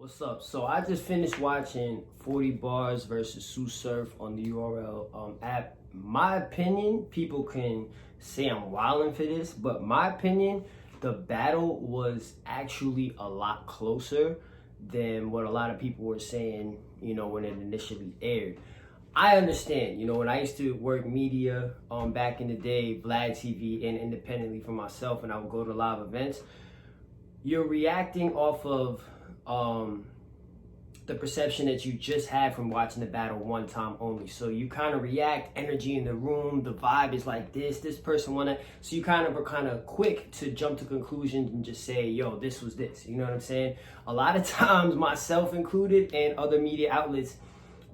What's up? So I just finished watching 40 Bars versus Tsu Surf on the URL app. My opinion, people can say I'm wilding for this, but my opinion, the battle was actually a lot closer than what a lot of people were saying, when it initially aired. I understand, when I used to work media back in the day, Vlad TV and independently for myself, and I would go to live events, you're reacting off of the perception that you just had from watching the battle one time only. So you kind of react, energy in the room, the vibe is like this person won it. So you kind of are kind of quick to jump to conclusions and just say, yo, this was this. You know what I'm saying? A lot of times, myself included and other media outlets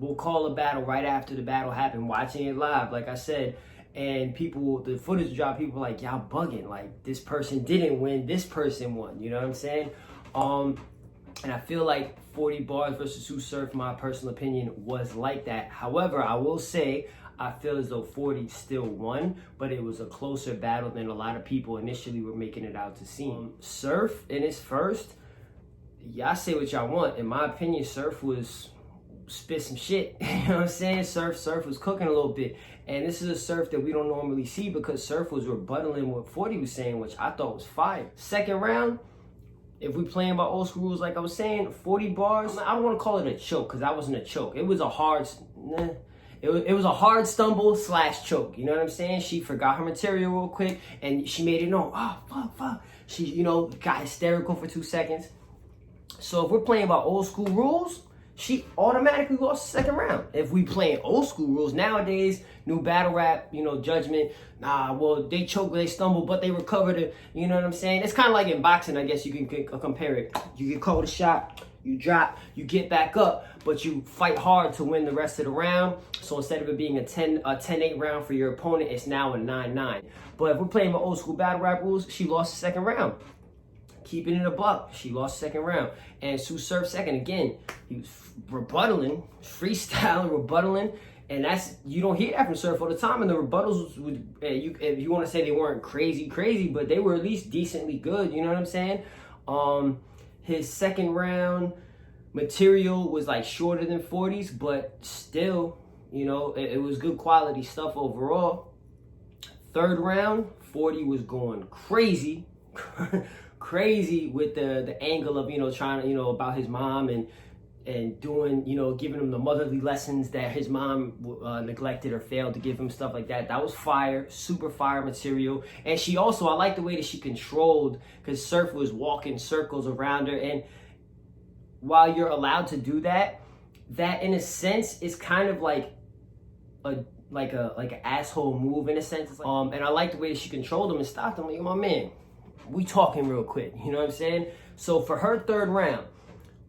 will call a battle right after the battle happened, watching it live, like I said. And the footage drop, people like, y'all bugging. Like, this person didn't win, this person won. You know what I'm saying? And I feel like 40 Bars versus Tsu Surf, my personal opinion, was like that. However, I will say, I feel as though 40 still won, but it was a closer battle than a lot of people initially were making it out to seem. Surf, in his first, y'all say what y'all want. In my opinion, Surf was spit some shit. You know what I'm saying? Surf was cooking a little bit. And this is a Surf that we don't normally see because Surf was rebuttaling what 40 was saying, which I thought was fire. Second round, if we playing by old school rules, like I was saying, 40 Bars, I don't want to call it a choke because that wasn't a choke. It was a hard, it was a hard stumble / choke. You know what I'm saying? She forgot her material real quick and she made it known. Oh, fuck. She, got hysterical for 2 seconds. So if we're playing by old school rules, she automatically lost the second round. If we playing old school rules nowadays, new battle rap, judgment, they choke, they stumble, but they recovered it. You know what I'm saying? It's kind of like in boxing, I guess you can compare it. You get caught with a shot, you drop, you get back up, but you fight hard to win the rest of the round. So instead of it being a 10-8 round for your opponent, it's now a 9-9. But if we're playing with old school battle rap rules, she lost the second round. Keeping it a buck, she lost second round. And Tsu Surf second, again, he was rebuttaling, freestyling, rebuttaling. And you don't hear that from Surf all the time. And the rebuttals, if you want to say they weren't crazy, but they were at least decently good. You know what I'm saying? His second round material was like shorter than 40's, but still, it was good quality stuff overall. Third round, 40 was going crazy. Crazy with the angle of trying to about his mom and doing giving him the motherly lessons that his mom neglected or failed to give him, stuff like that. That was fire, super fire material. And she also, I like the way that she controlled, because Surf was walking circles around her, and while you're allowed to do that in a sense is kind of like an asshole move in a sense. It's like, and I like the way that she controlled him and stopped him. Like, my man, we talking real quick, you know what I'm saying? So for her third round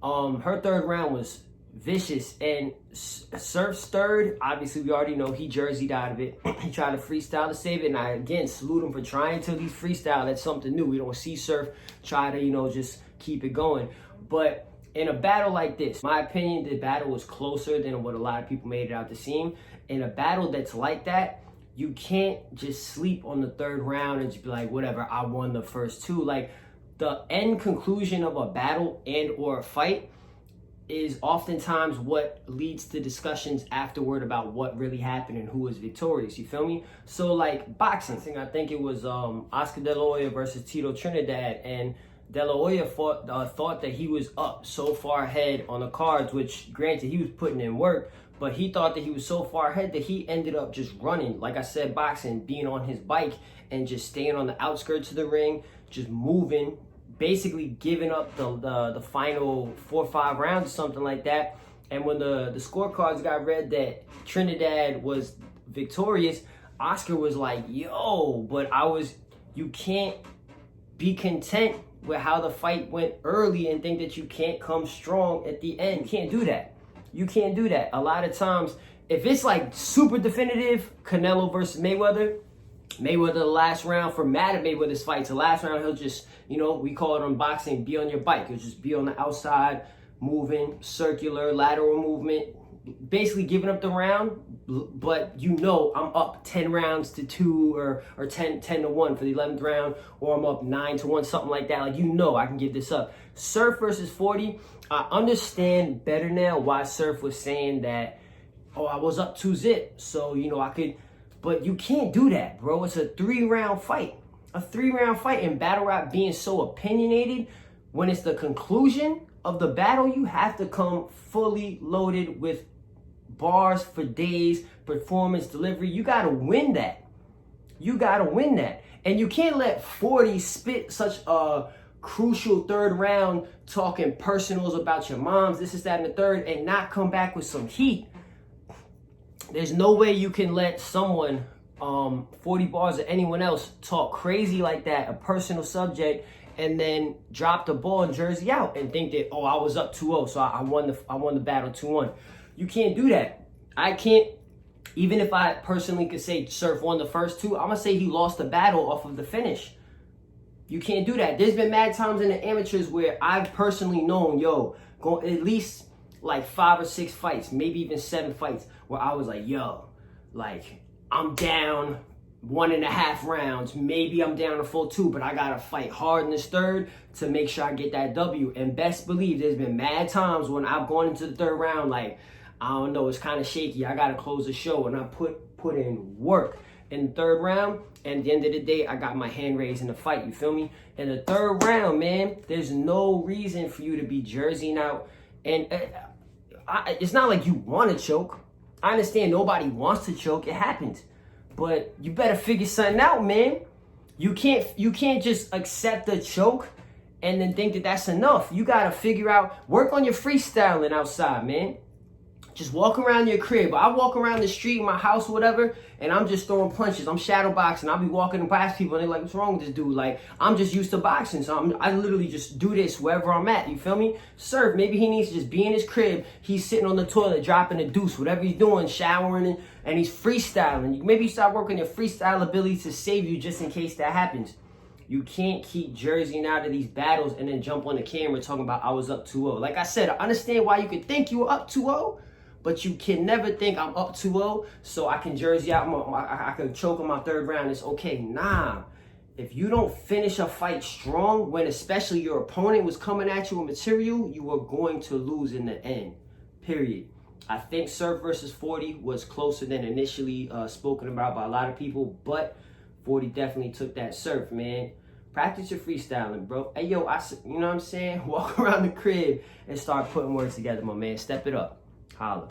was vicious. And Surf's third, obviously we already know he jerseyed out of it. He tried to freestyle to save it, and I again salute him for trying to at least freestyle. That's something new. We don't see Surf try to just keep it going. But in a battle like this, my opinion, the battle was closer than what a lot of people made it out to seem. In a battle that's like that, you can't just sleep on the third round and just be like, whatever, I won the first two. Like, the end conclusion of a battle and or a fight is oftentimes what leads to discussions afterward about what really happened and who was victorious. You feel me? So like boxing, I think it was Oscar De La Hoya versus Tito Trinidad, and De La Hoya thought that he was up so far ahead on the cards, which granted he was putting in work, but he thought that he was so far ahead that he ended up just running. Like I said, boxing, being on his bike and just staying on the outskirts of the ring, just moving, basically giving up the final 4 or 5 rounds or something like that. And when the scorecards got read that Trinidad was victorious, Oscar was like, yo, but you can't be content with how the fight went early and think that you can't come strong at the end. You can't do that. You can't do that. A lot of times, if it's like super definitive, Canelo versus Mayweather, the last round, for mad at Mayweather's fights, the last round, he'll just, we call it on boxing, be on your bike. He'll just be on the outside, moving, circular, lateral movement, basically giving up the round, but you know I'm up 10 rounds to 2 or 10 to 1 for the 11th round, or I'm up 9 to 1, something like that. Like, you know I can give this up. Surf versus 40, I understand better now why Surf was saying that, oh, I was up 2-zip, so, you know, I could, but you can't do that, bro. It's a 3-round fight. A 3-round fight, and battle rap being so opinionated, when it's the conclusion of the battle, you have to come fully loaded with bars for days, performance, delivery. You gotta win that. You gotta win that. And you can't let 40 spit such a crucial 3rd round talking personals about your moms, this is that and the third, and not come back with some heat. There's no way you can let someone 40 bars or anyone else talk crazy like that, a personal subject, and then drop the ball and Jersey out and think that, oh, I was up 2-0, so I won the battle 2-1. You can't do that. I can't, even if I personally could say Surf won the first 2, I'm gonna say he lost the battle off of the finish. You can't do that. There's been mad times in the amateurs where I've personally known, yo, go at least like 5 or 6 fights, maybe even 7 fights, where I was like, yo, like, I'm down 1.5 rounds, maybe I'm down a full 2, but I gotta fight hard in this 3rd to make sure I get that W. And best believe there's been mad times when I've gone into the 3rd round like, I don't know, it's kind of shaky, I gotta close the show, and I put in work in the 3rd round, and at the end of the day, I got my hand raised in the fight, you feel me? In the 3rd round, man, there's no reason for you to be jerseying out, and it's not like you want to choke. I understand nobody wants to choke, it happens. But you better figure something out, man. You can't just accept the choke and then think that that's enough. You gotta figure out, work on your freestyling outside, man. Just walk around your crib. I walk around the street, my house, whatever, and I'm just throwing punches. I'm shadow boxing. I'll be walking past people and they're like, what's wrong with this dude? Like, I'm just used to boxing, so I literally just do this wherever I'm at, you feel me? Surf, maybe he needs to just be in his crib. He's sitting on the toilet, dropping a deuce, whatever he's doing, showering, and he's freestyling. Maybe you start working your freestyle ability to save you just in case that happens. You can't keep jerseying out of these battles and then jump on the camera talking about I was up 2-0. Like I said, I understand why you could think you were up 2-0, but you can never think I'm up 2-0, so I can jersey out, I can choke on my 3rd round, it's okay. Nah, if you don't finish a fight strong, when especially your opponent was coming at you with material, you are going to lose in the end, period. I think Surf versus 40 was closer than initially spoken about by a lot of people, but 40 definitely took that Surf, man. Practice your freestyling, bro. Hey, yo, you know what I'm saying? Walk around the crib and start putting words together, my man. Step it up. Holla.